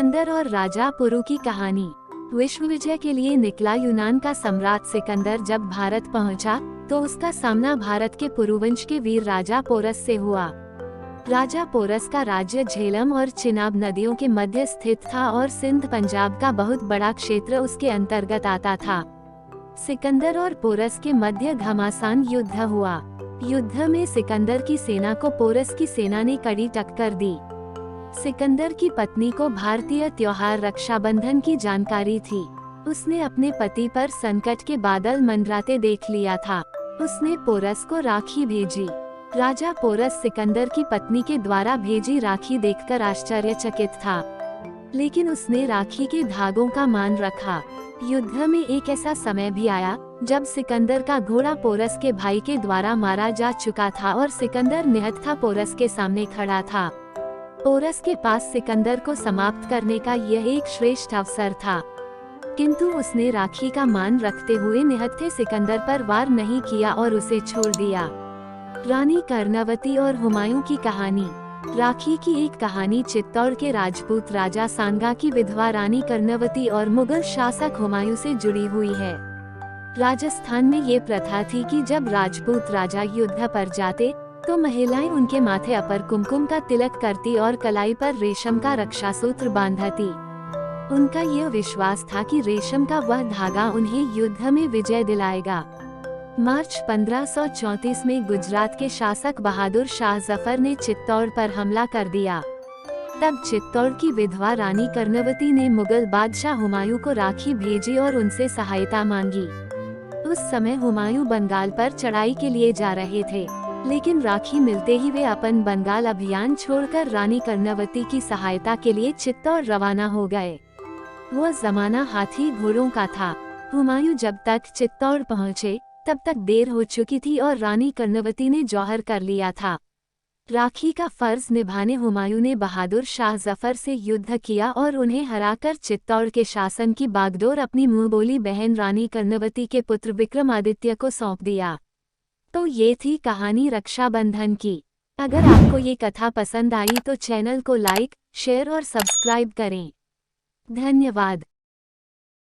सिकंदर और राजा पुरु की कहानी। विश्व विजय के लिए निकला यूनान का सम्राट सिकंदर जब भारत पहुंचा, तो उसका सामना भारत के पुरुवंश के वीर राजा पोरस से हुआ। राजा पोरस का राज्य झेलम और चिनाब नदियों के मध्य स्थित था और सिंध पंजाब का बहुत बड़ा क्षेत्र उसके अंतर्गत आता था। सिकंदर और पोरस के मध्य घमासान युद्ध हुआ। युद्ध में सिकंदर की सेना को पोरस की सेना ने कड़ी टक्कर दी। सिकंदर की पत्नी को भारतीय त्योहार रक्षाबंधन की जानकारी थी। उसने अपने पति पर संकट के बादल मंडराते देख लिया था। उसने पोरस को राखी भेजी। राजा पोरस सिकंदर की पत्नी के द्वारा भेजी राखी देखकर आश्चर्यचकित था, लेकिन उसने राखी के धागों का मान रखा। युद्ध में एक ऐसा समय भी आया जब सिकंदर का घोड़ा पोरस के भाई के द्वारा मारा जा चुका था और सिकंदर निहत्था पोरस के सामने खड़ा था। पोरस के पास सिकंदर को समाप्त करने का यह एक श्रेष्ठ अवसर था, किंतु उसने राखी का मान रखते हुए निहत्थे सिकंदर पर वार नहीं किया और उसे छोड़ दिया। रानी कर्णवती और हुमायूं की कहानी। राखी की एक कहानी चित्तौड़ के राजपूत राजा सांगा की विधवा रानी कर्णवती और मुगल शासक हुमायूं से जुड़ी हुई है। राजस्थान में ये प्रथा थी कि जब राजपूत राजा युद्ध पर जाते तो महिलाएं उनके माथे पर कुमकुम का तिलक करती और कलाई पर रेशम का रक्षासूत्र बांधती। उनका यह विश्वास था कि रेशम का वह धागा उन्हें युद्ध में विजय दिलाएगा। मार्च 1534 में गुजरात के शासक बहादुर शाह जफर ने चित्तौड़ पर हमला कर दिया। तब चित्तौड़ की विधवा रानी कर्णवती ने मुगल बादशाह हुमायूं को राखी भेजी और उनसे सहायता मांगी। उस समय हुमायूं बंगाल पर चढ़ाई के लिए जा रहे थे, लेकिन राखी मिलते ही वे अपन बंगाल अभियान छोड़कर रानी कर्णवती की सहायता के लिए चित्तौड़ रवाना हो गए। वह जमाना हाथी घोड़ों का था। हुमायूं जब तक चित्तौड़ पहुंचे तब तक देर हो चुकी थी और रानी कर्णवती ने जौहर कर लिया था। राखी का फर्ज निभाने हुमायूं ने बहादुर शाह जफर से युद्ध किया और उन्हें हराकर चित्तौड़ के शासन की बागडोर अपनी मुंहबोली बहन रानी कर्णवती के पुत्र विक्रमादित्य को सौंप दिया। तो ये थी कहानी रक्षाबंधन की। अगर आपको ये कथा पसंद आई तो चैनल को लाइक, शेयर और सब्सक्राइब करें। धन्यवाद।